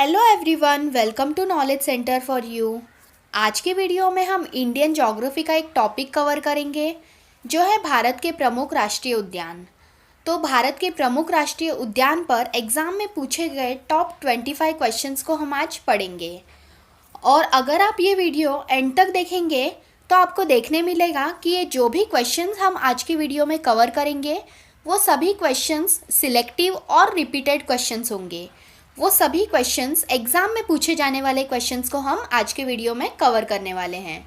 Hello everyone, welcome to knowledge centre for you. आज के video में हम इंडियन ज्योग्राफी का एक टॉपिक कवर करेंगे जो है भारत के प्रमुख राष्ट्रीय उद्यान। तो भारत के प्रमुख राष्ट्रीय उद्यान पर एग्ज़ाम में पूछे गए टॉप 25 क्वेश्चंस को हम आज पढ़ेंगे। और अगर आप ये वीडियो एंड तक देखेंगे तो आपको देखने मिलेगा कि ये जो भी क्वेश्चंस हम आज की वीडियो में कवर करेंगे वो सभी क्वेश्चंस सिलेक्टिव और रिपीटेड क्वेश्चंस होंगे। वो सभी क्वेश्चंस एग्ज़ाम में पूछे जाने वाले क्वेश्चंस को हम आज के वीडियो में कवर करने वाले हैं।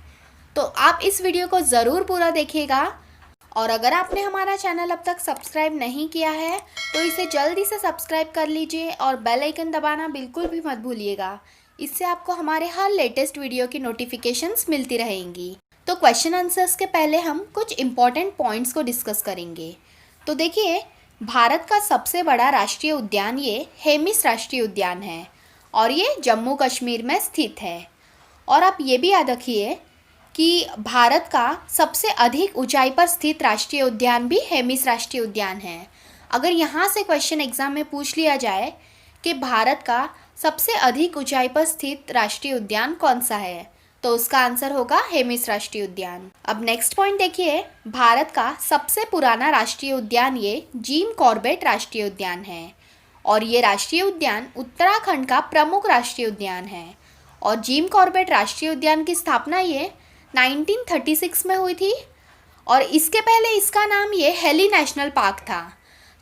तो आप इस वीडियो को ज़रूर पूरा देखिएगा। और अगर आपने हमारा चैनल अब तक सब्सक्राइब नहीं किया है तो इसे जल्दी से सब्सक्राइब कर लीजिए और बेल आइकन दबाना बिल्कुल भी मत भूलिएगा। इससे आपको हमारे हर लेटेस्ट वीडियो की नोटिफिकेशंस मिलती रहेंगी। तो क्वेश्चन आंसर्स के पहले हम कुछ इम्पॉर्टेंट पॉइंट्स को डिस्कस करेंगे। तो देखिए, भारत का सबसे बड़ा राष्ट्रीय उद्यान ये हेमिस राष्ट्रीय उद्यान है और ये जम्मू कश्मीर में स्थित है। और आप ये भी याद रखिए कि भारत का सबसे अधिक ऊंचाई पर स्थित राष्ट्रीय उद्यान भी हेमिस राष्ट्रीय उद्यान है। अगर यहाँ से क्वेश्चन एग्जाम में पूछ लिया जाए कि भारत का सबसे अधिक ऊंचाई पर स्थित राष्ट्रीय उद्यान कौन सा है, तो उसका आंसर होगा हेमिस राष्ट्रीय उद्यान। अब नेक्स्ट पॉइंट देखिए, भारत का सबसे पुराना राष्ट्रीय उद्यान ये जिम कॉर्बेट राष्ट्रीय उद्यान है और ये राष्ट्रीय उद्यान उत्तराखंड का प्रमुख राष्ट्रीय उद्यान है। और जिम कॉर्बेट राष्ट्रीय उद्यान की स्थापना ये 1936 में हुई थी और इसके पहले इसका नाम ये हेली नेशनल पार्क था।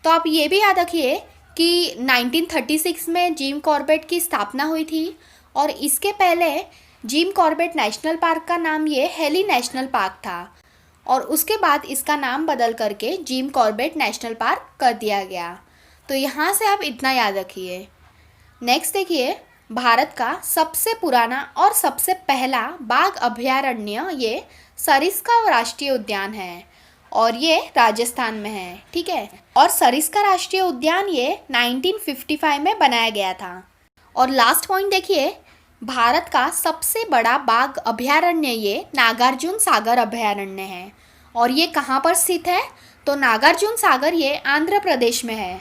तो आप ये भी याद रखिए कि 1936 में जिम कॉर्बेट की स्थापना हुई थी और इसके पहले जिम कॉर्बेट नेशनल पार्क का नाम ये हेली नेशनल पार्क था और उसके बाद इसका नाम बदल करके जिम कॉर्बेट नेशनल पार्क कर दिया गया। तो यहाँ से आप इतना याद रखिए। नेक्स्ट देखिए, भारत का सबसे पुराना और सबसे पहला बाघ अभयारण्य ये सरिस्का राष्ट्रीय उद्यान है और ये राजस्थान में है, ठीक है। और सरिस्का राष्ट्रीय उद्यान ये 1955 में बनाया गया था। और लास्ट पॉइंट देखिए, भारत का सबसे बड़ा बाघ अभयारण्य ये नागार्जुन सागर अभयारण्य है और ये कहाँ पर स्थित है, तो नागार्जुन सागर ये आंध्र प्रदेश में है।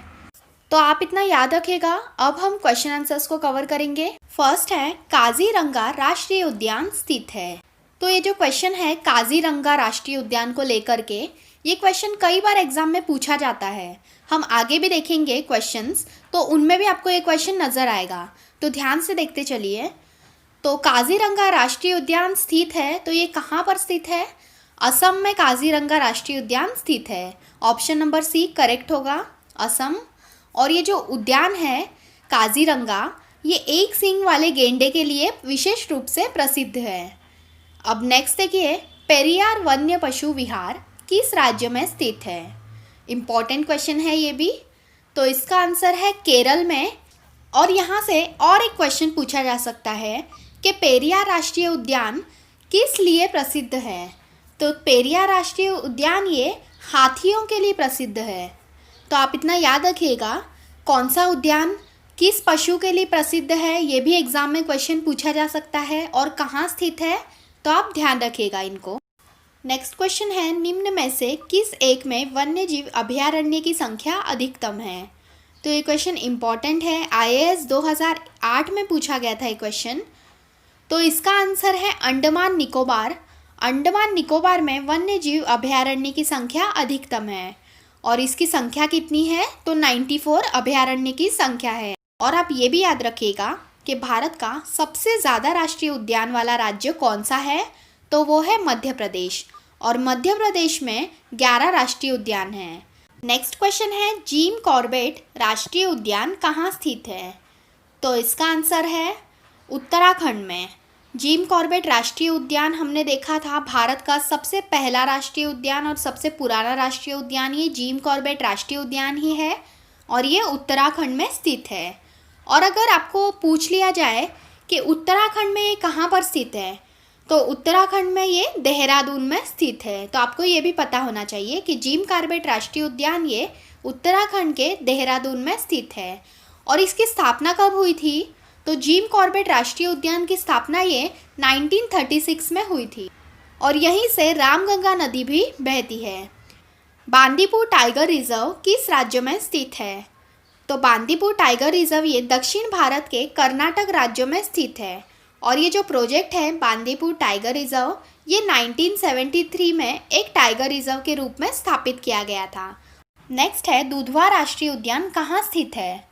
तो आप इतना याद रखिएगा। अब हम क्वेश्चन आंसर्स को कवर करेंगे। फर्स्ट है, काजीरंगा राष्ट्रीय उद्यान स्थित है। तो ये जो क्वेश्चन है काजीरंगा राष्ट्रीय उद्यान को लेकर के, ये क्वेश्चन कई बार एग्जाम में पूछा जाता है। हम आगे भी देखेंगे क्वेश्चंस, तो उनमें भी आपको ये क्वेश्चन नज़र आएगा, तो ध्यान से देखते चलिए। तो काजीरंगा राष्ट्रीय उद्यान स्थित है, तो ये कहाँ पर स्थित है? असम में काजीरंगा राष्ट्रीय उद्यान स्थित है। ऑप्शन नंबर सी करेक्ट होगा, असम। और ये जो उद्यान है काजीरंगा, ये एक सींग वाले गेंडे के लिए विशेष रूप से प्रसिद्ध है। अब नेक्स्ट देखिए, पेरियार वन्य पशु विहार किस राज्य में स्थित है? इम्पॉर्टेंट क्वेश्चन है ये भी। तो इसका आंसर है केरल में। और यहाँ से और एक क्वेश्चन पूछा जा सकता है कि पेरियार राष्ट्रीय उद्यान किस लिए प्रसिद्ध है? तो पेरियार राष्ट्रीय उद्यान ये हाथियों के लिए प्रसिद्ध है। तो आप इतना याद रखिएगा, कौन सा उद्यान किस पशु के लिए प्रसिद्ध है, ये भी एग्जाम में क्वेश्चन पूछा जा सकता है और कहाँ स्थित है, तो आप ध्यान रखिएगा इनको। नेक्स्ट क्वेश्चन है, निम्न में से किस एक में वन्यजीव अभयारण्य की संख्या अधिकतम है? तो ये क्वेश्चन इम्पॉर्टेंट है, IAS 2008 में पूछा गया था ये क्वेश्चन। तो इसका आंसर है अंडमान निकोबार। अंडमान निकोबार में वन्यजीव अभयारण्य की संख्या अधिकतम है और इसकी संख्या कितनी है, तो 94 अभयारण्य की संख्या है। और आप ये भी याद रखिएगा कि भारत का सबसे ज़्यादा राष्ट्रीय उद्यान वाला राज्य कौन सा है, तो वो है मध्य प्रदेश और मध्य प्रदेश में 11 राष्ट्रीय उद्यान हैं। नेक्स्ट क्वेश्चन है, जिम कॉर्बेट राष्ट्रीय उद्यान कहाँ स्थित है? तो इसका आंसर है उत्तराखंड में। जिम कॉर्बेट राष्ट्रीय उद्यान हमने देखा था भारत का सबसे पहला राष्ट्रीय उद्यान और सबसे पुराना राष्ट्रीय उद्यान ये जिम कॉर्बेट राष्ट्रीय उद्यान ही है और ये उत्तराखंड में स्थित है। और अगर आपको पूछ लिया जाए कि उत्तराखंड में ये कहाँ पर स्थित है, तो उत्तराखंड में ये देहरादून में स्थित है। तो आपको ये भी पता होना चाहिए कि जिम कॉर्बेट राष्ट्रीय उद्यान ये उत्तराखंड के देहरादून में स्थित है। और इसकी स्थापना कब हुई थी? तो जिम कॉर्बेट राष्ट्रीय उद्यान की स्थापना ये 1936 में हुई थी और यहीं से रामगंगा नदी भी बहती है। बांदीपुर टाइगर रिजर्व किस राज्य में स्थित है? तो बांदीपुर टाइगर रिजर्व ये दक्षिण भारत के कर्नाटक राज्य में स्थित है और ये जो प्रोजेक्ट है बांदीपुर टाइगर रिजर्व ये 1973 में एक टाइगर रिजर्व के रूप में स्थापित किया गया था। नेक्स्ट है दुधवा राष्ट्रीय उद्यान कहाँ स्थित है।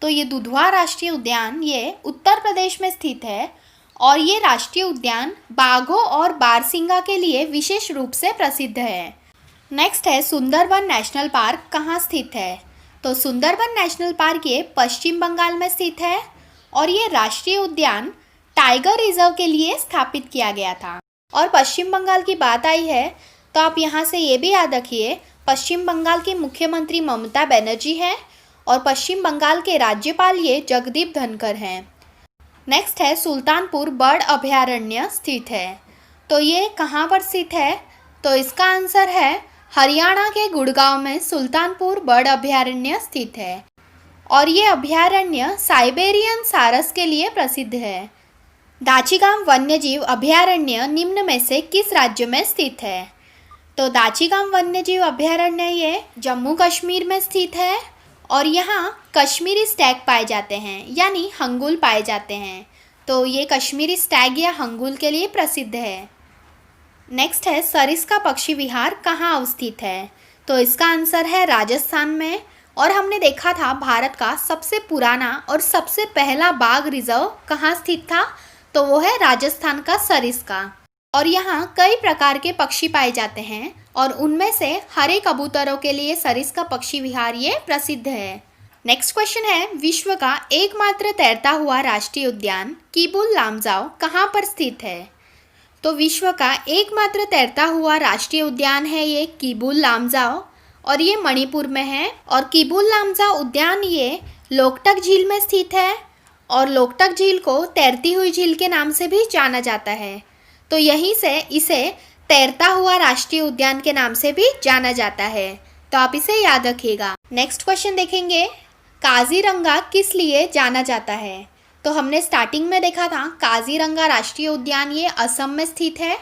तो ये दुधवा राष्ट्रीय उद्यान ये उत्तर प्रदेश में स्थित है और ये राष्ट्रीय उद्यान बाघों और बारहसिंगा के लिए विशेष रूप से प्रसिद्ध है। नेक्स्ट है सुंदरबन नेशनल पार्क कहाँ स्थित है। तो सुंदरबन नेशनल पार्क ये पश्चिम बंगाल में स्थित है और ये राष्ट्रीय उद्यान टाइगर रिजर्व के लिए स्थापित किया गया था। और पश्चिम बंगाल की बात आई है तो आप यहाँ से ये भी याद रखिए, पश्चिम बंगाल की मुख्यमंत्री ममता बनर्जी है और पश्चिम बंगाल के राज्यपाल ये जगदीप धनखड़ हैं। नेक्स्ट है सुल्तानपुर बर्ड अभयारण्य स्थित है। तो ये कहाँ पर स्थित है। तो इसका आंसर है हरियाणा के गुड़गांव में सुल्तानपुर बर्ड अभयारण्य स्थित है और ये अभयारण्य साइबेरियन सारस के लिए प्रसिद्ध है। दाचीगाम वन्यजीव अभयारण्य निम्न में से किस राज्य में स्थित है। तो दाचीगाम वन्यजीव अभयारण्य ये जम्मू कश्मीर में स्थित है और यहाँ कश्मीरी स्टैग पाए जाते हैं यानी हंगुल पाए जाते हैं। तो ये कश्मीरी स्टैग या हंगुल के लिए प्रसिद्ध है। नेक्स्ट है सरिस्का पक्षी विहार कहाँ अवस्थित है। तो इसका आंसर है राजस्थान में और हमने देखा था भारत का सबसे पुराना और सबसे पहला बाघ रिजर्व कहाँ स्थित था। तो वो है राजस्थान का सरिस्का और यहाँ कई प्रकार के पक्षी पाए जाते हैं और उनमें से हरे कबूतरों के लिए सरिस्का पक्षी विहार ये प्रसिद्ध है। नेक्स्ट क्वेश्चन है विश्व का एकमात्र तैरता हुआ राष्ट्रीय उद्यान किबुल लामजाओ कहाँ पर स्थित है। तो विश्व का एकमात्र तैरता हुआ राष्ट्रीय उद्यान है ये किबुल लामजाओ और ये मणिपुर में है और किबुल लामजाओ उद्यान ये लोकटक झील में स्थित है और लोकटक झील को तैरती हुई झील के नाम से भी जाना जाता है। तो यहीं से इसे तैरता हुआ राष्ट्रीय उद्यान के नाम से भी जाना जाता है, तो आप इसे याद रखिएगा। नेक्स्ट क्वेश्चन देखेंगे काजीरंगा किस लिए जाना जाता है। तो हमने स्टार्टिंग में देखा था काजीरंगा राष्ट्रीय उद्यान ये असम में स्थित है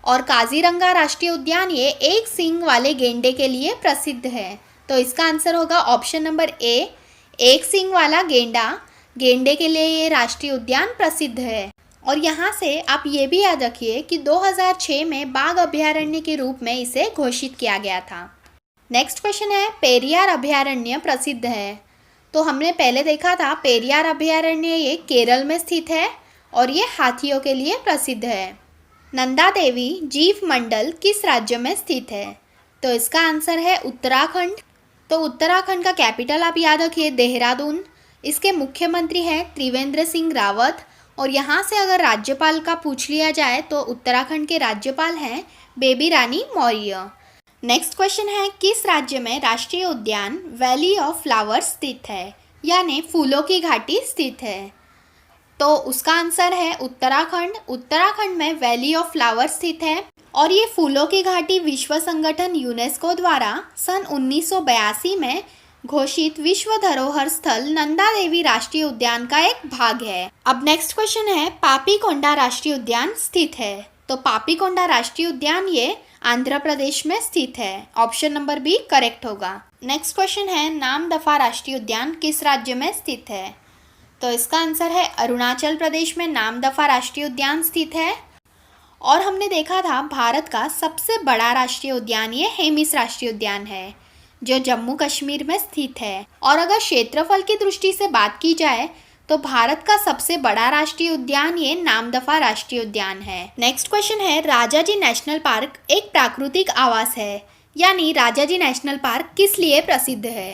और काजीरंगा राष्ट्रीय उद्यान ये एक सींग वाले गेंडे के लिए प्रसिद्ध है। तो इसका आंसर होगा ऑप्शन नंबर ए, एक सींग वाला गेंडे के लिए ये राष्ट्रीय उद्यान प्रसिद्ध है। और यहाँ से आप ये भी याद रखिए कि 2006 में बाघ अभयारण्य के रूप में इसे घोषित किया गया था। नेक्स्ट क्वेश्चन है पेरियार अभयारण्य प्रसिद्ध है। तो हमने पहले देखा था पेरियार अभयारण्य ये केरल में स्थित है और ये हाथियों के लिए प्रसिद्ध है। नंदा देवी जीव मंडल किस राज्य में स्थित है। तो इसका आंसर है उत्तराखंड। तो उत्तराखंड का कैपिटल आप याद रखिए देहरादून। इसके मुख्यमंत्री हैं त्रिवेंद्र सिंह रावत और यहाँ से अगर राज्यपाल का पूछ लिया जाए तो उत्तराखंड के राज्यपाल हैं बेबी रानी मौर्य। नेक्स्ट क्वेश्चन है किस राज्य में राष्ट्रीय उद्यान वैली ऑफ फ्लावर्स स्थित है यानी फूलों की घाटी स्थित है। तो उसका आंसर है उत्तराखंड। उत्तराखंड में वैली ऑफ फ्लावर्स स्थित है और ये फूलों की घाटी विश्व संगठन यूनेस्को द्वारा सन 1982 में घोषित विश्व धरोहर स्थल नंदा देवी राष्ट्रीय उद्यान का एक भाग है। अब नेक्स्ट क्वेश्चन है पापीकोंडा राष्ट्रीय उद्यान स्थित है। तो पापीकोंडा राष्ट्रीय उद्यान ये आंध्र प्रदेश में स्थित है। ऑप्शन नंबर बी करेक्ट होगा। नेक्स्ट क्वेश्चन है नामदफा राष्ट्रीय उद्यान किस राज्य में स्थित है। तो इसका आंसर है अरुणाचल प्रदेश में नामदफा राष्ट्रीय उद्यान स्थित है। और हमने देखा था भारत का सबसे बड़ा राष्ट्रीय उद्यान ये हेमिस राष्ट्रीय उद्यान है जो जम्मू कश्मीर में स्थित है। और अगर क्षेत्रफल की दृष्टि से बात की जाए तो भारत का सबसे बड़ा राष्ट्रीय उद्यान ये नामदफा राष्ट्रीय उद्यान है। नेक्स्ट क्वेश्चन है राजाजी नेशनल पार्क एक प्राकृतिक आवास है यानी राजाजी नेशनल पार्क किस लिए प्रसिद्ध है।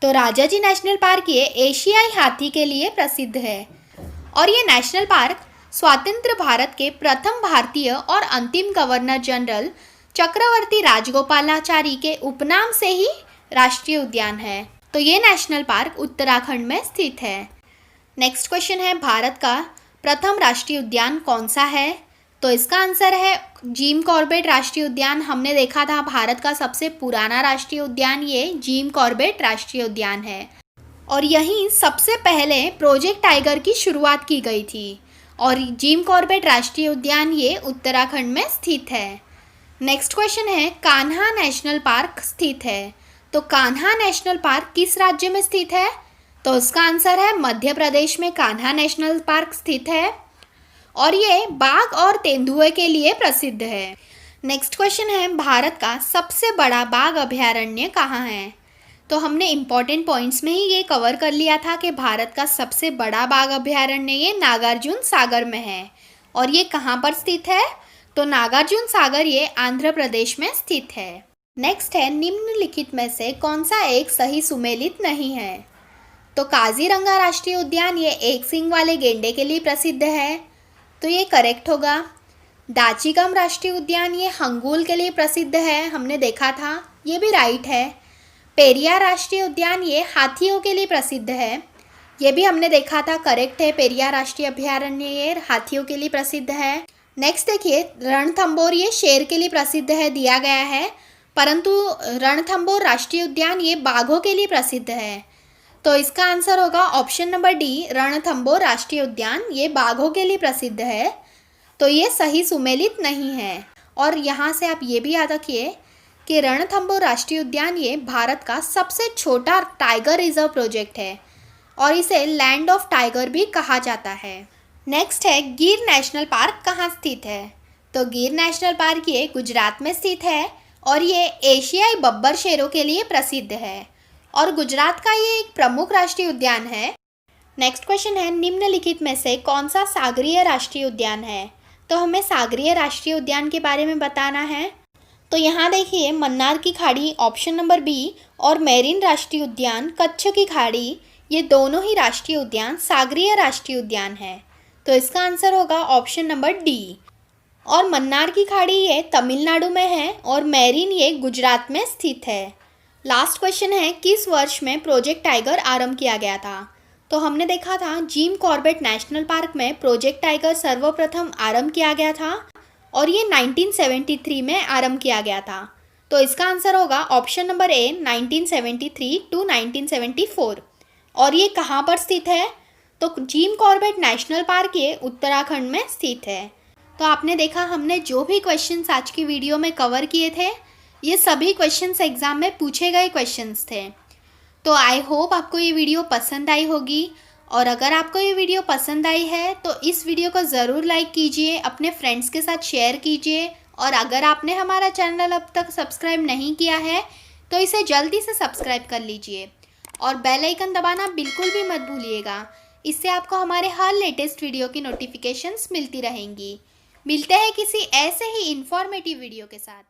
तो राजाजी नेशनल पार्क ये एशियाई हाथी के लिए प्रसिद्ध है और ये नेशनल पार्क स्वतंत्र भारत के प्रथम भारतीय और अंतिम गवर्नर जनरल चक्रवर्ती राजगोपालाचारी के उपनाम से ही राष्ट्रीय उद्यान है। तो ये नेशनल पार्क उत्तराखंड में स्थित है। नेक्स्ट क्वेश्चन है भारत का प्रथम राष्ट्रीय उद्यान कौन सा है। तो इसका आंसर है जिम कॉर्बेट राष्ट्रीय उद्यान। हमने देखा था भारत का सबसे पुराना राष्ट्रीय उद्यान ये जिम कॉर्बेट राष्ट्रीय उद्यान है और यहीं सबसे पहले प्रोजेक्ट टाइगर की शुरुआत की गई थी और जिम कॉर्बेट राष्ट्रीय उद्यान ये उत्तराखंड में स्थित है। नेक्स्ट क्वेश्चन है कान्हा नेशनल पार्क स्थित है। तो कान्हा नेशनल पार्क किस राज्य में स्थित है? तो उसका आंसर है मध्य प्रदेश में कान्हा नेशनल पार्क स्थित है और ये बाघ और तेंदुए के लिए प्रसिद्ध है। नेक्स्ट क्वेश्चन है, भारत का सबसे बड़ा बाघ अभयारण्य कहाँ है? तो हमने इम्पॉर्टेंट पॉइंट्स में ही ये कवर कर लिया था कि भारत का सबसे बड़ा बाघ अभयारण्य ये नागार्जुन सागर में है और ये कहाँ पर स्थित है? तो नागार्जुन सागर ये आंध्र प्रदेश में स्थित है। नेक्स्ट है, निम्नलिखित में से कौन सा एक सही सुमेलित नहीं है? तो काजीरंगा राष्ट्रीय उद्यान ये एक सींग वाले गेंडे के लिए प्रसिद्ध है, तो ये करेक्ट होगा। दाचिगम राष्ट्रीय उद्यान ये हंगूल के लिए प्रसिद्ध है, हमने देखा था, ये भी राइट है। पेरियार राष्ट्रीय उद्यान ये हाथियों के लिए प्रसिद्ध है, ये भी हमने देखा था, करेक्ट है। पेरियार राष्ट्रीय अभयारण्य ये हाथियों के लिए प्रसिद्ध है। नेक्स्ट देखिए, रणथंबोर ये शेर के लिए प्रसिद्ध है, दिया गया है, परंतु रणथंबोर राष्ट्रीय उद्यान ये बाघों के लिए प्रसिद्ध है, तो इसका आंसर होगा ऑप्शन नंबर डी, रणथंबोर राष्ट्रीय उद्यान ये बाघों के लिए प्रसिद्ध है, तो ये सही सुमेलित नहीं है। और यहाँ से आप ये भी याद रखिए कि रणथंबोर राष्ट्रीय उद्यान ये भारत का सबसे छोटा टाइगर रिजर्व प्रोजेक्ट है और इसे लैंड ऑफ टाइगर भी कहा जाता है। नेक्स्ट है, गिर नेशनल पार्क कहाँ स्थित है? तो गिर नेशनल पार्क ये गुजरात में स्थित है और ये एशियाई बब्बर शेरों के लिए प्रसिद्ध है और गुजरात का ये एक प्रमुख राष्ट्रीय उद्यान है। नेक्स्ट क्वेश्चन है, निम्नलिखित में से कौन सा सागरीय राष्ट्रीय उद्यान है? तो हमें सागरीय राष्ट्रीय उद्यान के बारे में बताना है। तो यहाँ देखिए, मन्नार की खाड़ी ऑप्शन नंबर बी और मेरिन राष्ट्रीय उद्यान कच्छ की खाड़ी ये दोनों ही राष्ट्रीय उद्यान सागरीय राष्ट्रीय उद्यान है, तो इसका आंसर होगा ऑप्शन नंबर डी। और मन्नार की खाड़ी ये तमिलनाडु में है और मेरिन ये गुजरात में स्थित है। लास्ट क्वेश्चन है, किस वर्ष में प्रोजेक्ट टाइगर आरंभ किया गया था? तो हमने देखा था जिम कॉर्बेट नेशनल पार्क में प्रोजेक्ट टाइगर सर्वप्रथम आरंभ किया गया था और ये 1973 में आरंभ किया गया था, तो इसका आंसर होगा ऑप्शन नंबर ए 1973 टू 1974। और ये कहाँ पर स्थित है? तो जिम कॉर्बेट नेशनल पार्क ये उत्तराखंड में स्थित है। तो आपने देखा हमने जो भी क्वेश्चंस आज की वीडियो में कवर किए थे ये सभी क्वेश्चंस एग्ज़ाम में पूछे गए क्वेश्चंस थे। तो आई होप आपको ये वीडियो पसंद आई होगी और अगर आपको ये वीडियो पसंद आई है तो इस वीडियो को ज़रूर लाइक कीजिए, अपने फ्रेंड्स के साथ शेयर कीजिए और अगर आपने हमारा चैनल अब तक सब्सक्राइब नहीं किया है तो इसे जल्दी से सब्सक्राइब कर लीजिए और बेल आइकन दबाना बिल्कुल भी मत भूलिएगा, इससे आपको हमारे हर लेटेस्ट वीडियो की नोटिफिकेशंस मिलती रहेंगी। मिलते हैं किसी ऐसे ही इंफॉर्मेटिव वीडियो के साथ।